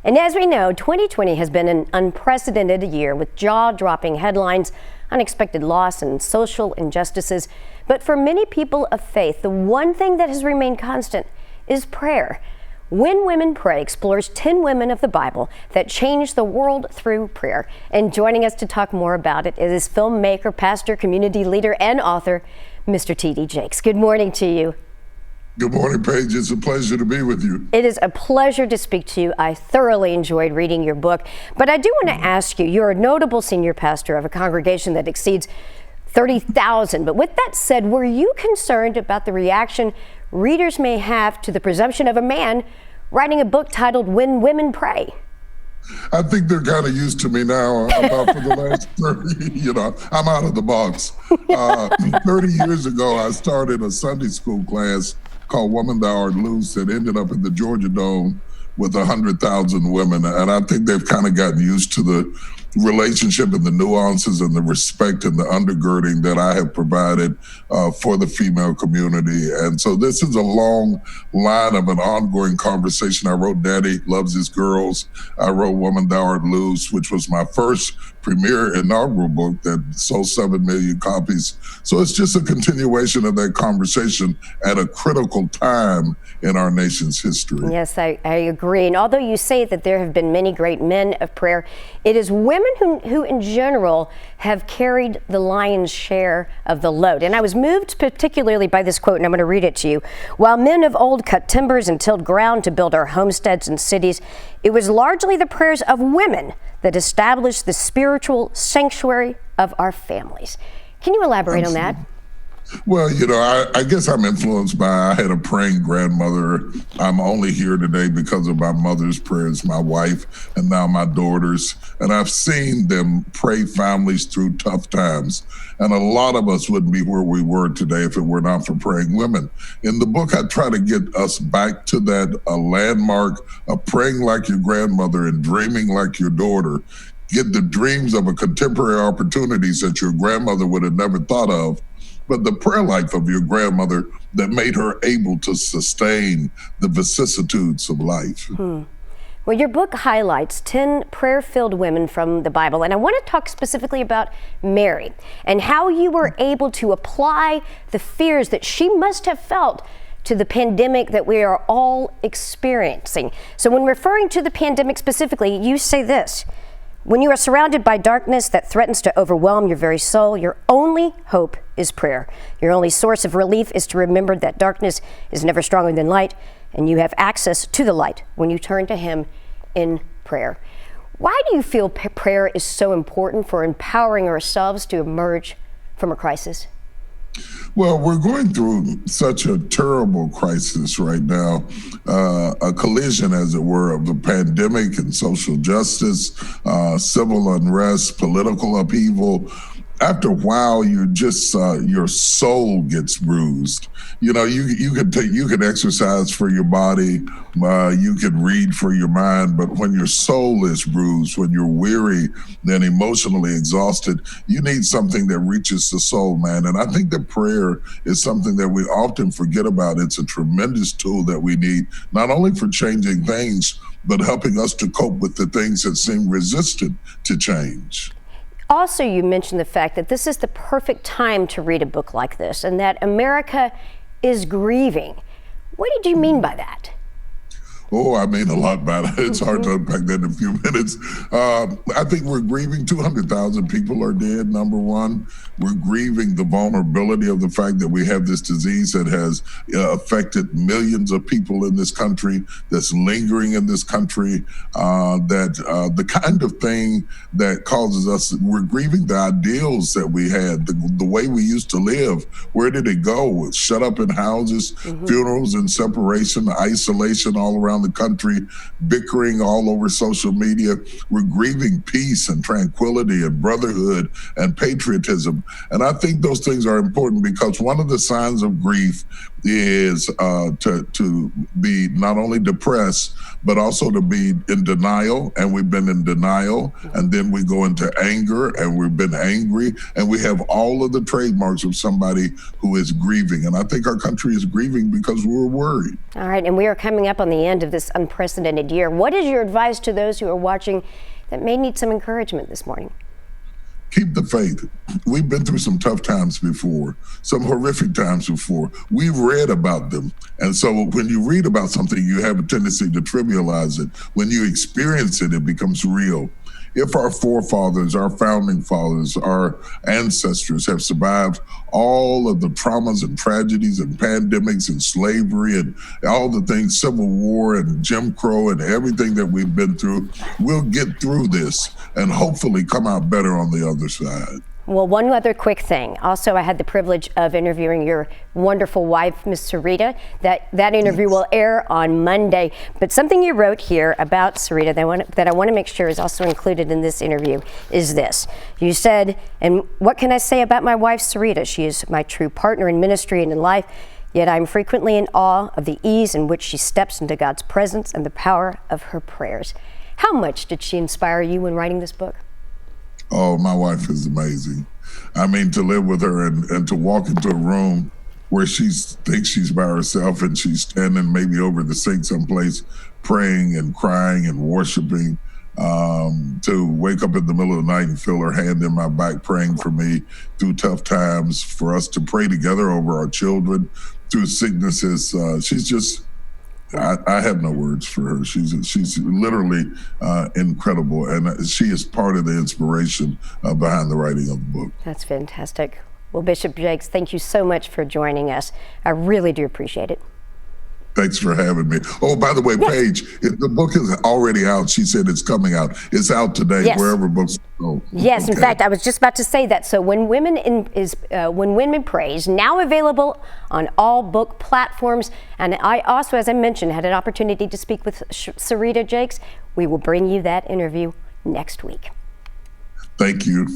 And as we know, 2020 has been an unprecedented year with jaw-dropping headlines, unexpected loss, and social injustices. But for many people of faith, the one thing that has remained constant is prayer. When Women Pray explores 10 women of the Bible that changed the world through prayer. And joining us to talk more about it is filmmaker, pastor, community leader, and author, Mr. T.D. Jakes. Good morning to you. Good morning, Paige. It's a pleasure to be with you. It is a pleasure to speak to you. I thoroughly enjoyed reading your book. But I do want to ask you, you're a notable senior pastor of a congregation that exceeds 30,000. But with that said, were you concerned about the reaction readers may have to the presumption of a man writing a book titled When Women Pray? I think they're kind of used to me now. About for the last 30, I'm out of the box. 30 years ago, I started a Sunday school class called Woman Thou Art Loose that ended up in the Georgia Dome with 100,000 women. And I think they've kind of gotten used to the relationship and the nuances and the respect and the undergirding that I have provided for the female community. And so this is a long line of an ongoing conversation. I wrote Daddy Loves His Girls. I wrote Woman Thou Art Loose, which was my first premier inaugural book that sold 7 million copies. So it's just a continuation of that conversation at a critical time in our nation's history. Yes, I agree. And although you say that there have been many great men of prayer, it is women who in general have carried the lion's share of the load. And I was moved particularly by this quote, and I'm going to read it to you. While men of old cut timbers and tilled ground to build our homesteads and cities, it was largely the prayers of women that established the spiritual sanctuary of our families. Can you elaborate on that? Well, I guess I'm influenced by, I had a praying grandmother. I'm only here today because of my mother's prayers, my wife, and now my daughters. And I've seen them pray families through tough times. And a lot of us wouldn't be where we were today if it were not for praying women. In the book, I try to get us back to that landmark of praying like your grandmother and dreaming like your daughter. Get the dreams of a contemporary opportunities that your grandmother would have never thought of, but the prayer life of your grandmother that made her able to sustain the vicissitudes of life. Well, your book highlights 10 prayer-filled women from the Bible, and I want to talk specifically about Mary and how you were able to apply the fears that she must have felt to the pandemic that we are all experiencing. So when referring to the pandemic specifically, you say this: when you are surrounded by darkness that threatens to overwhelm your very soul, your only hope is prayer. Your only source of relief is to remember that darkness is never stronger than light, and you have access to the light when you turn to Him in prayer. Why do you feel prayer is so important for empowering ourselves to emerge from a crisis? Well, we're going through such a terrible crisis right now, a collision, as it were, of the pandemic and social justice, civil unrest, political upheaval. After a while, you just your soul gets bruised. You can exercise for your body, you can read for your mind, but when your soul is bruised, when you're weary and emotionally exhausted, you need something that reaches the soul, man. And I think that prayer is something that we often forget about. It's a tremendous tool that we need, not only for changing things, but helping us to cope with the things that seem resistant to change. Also, you mentioned the fact that this is the perfect time to read a book like this and that America is grieving. What did you mean by that? Oh, I mean a lot by that. It's hard to unpack that in a few minutes. I think we're grieving 200,000 people are dead, number one. We're grieving the vulnerability of the fact that we have this disease that has affected millions of people in this country, that's lingering in this country, the kind of thing that causes us, we're grieving the ideals that we had, the way we used to live. Where did it go? Shut up in houses, funerals and separation, isolation all around the country, bickering all over social media. We're grieving peace and tranquility and brotherhood and patriotism. And I think those things are important because one of the signs of grief is to be not only depressed, but also to be in denial. And we've been in denial. And then we go into anger, and we've been angry. And we have all of the trademarks of somebody who is grieving. And I think our country is grieving because we're worried. All right. And we are coming up on the end of this unprecedented year. What is your advice to those who are watching that may need some encouragement this morning? Keep the faith. We've been through some tough times before, some horrific times before. We've read about them. And so when you read about something, you have a tendency to trivialize it. When you experience it, it becomes real. If our forefathers, our founding fathers, our ancestors have survived all of the traumas and tragedies and pandemics and slavery and all the things, Civil War and Jim Crow and everything that we've been through, we'll get through this and hopefully come out better on the other side. Well, one other quick thing. Also, I had the privilege of interviewing your wonderful wife, Miss Sarita. That interview will air on Monday. But something you wrote here about Sarita that I want to make sure is also included in this interview is this. You said, and what can I say about my wife, Sarita? She is my true partner in ministry and in life, yet I'm frequently in awe of the ease in which she steps into God's presence and the power of her prayers. How much did she inspire you when writing this book? Oh, my wife is amazing. I mean, to live with her and to walk into a room where she thinks she's by herself and she's standing maybe over the sink someplace praying and crying and worshiping, to wake up in the middle of the night and feel her hand in my back praying for me through tough times, for us to pray together over our children through sicknesses. She's just, I have no words for her. She's literally incredible, and she is part of the inspiration behind the writing of the book. That's fantastic. Well, Bishop Jakes, thank you so much for joining us. I really do appreciate it. Thanks for having me. Oh, by the way, yes. Paige, the book is already out. She said it's coming out. It's out today, yes. Wherever books go. Yes, okay. In fact, I was just about to say that. So When Women Praise, now available on all book platforms. And I also, as I mentioned, had an opportunity to speak with Sarita Jakes. We will bring you that interview next week. Thank you.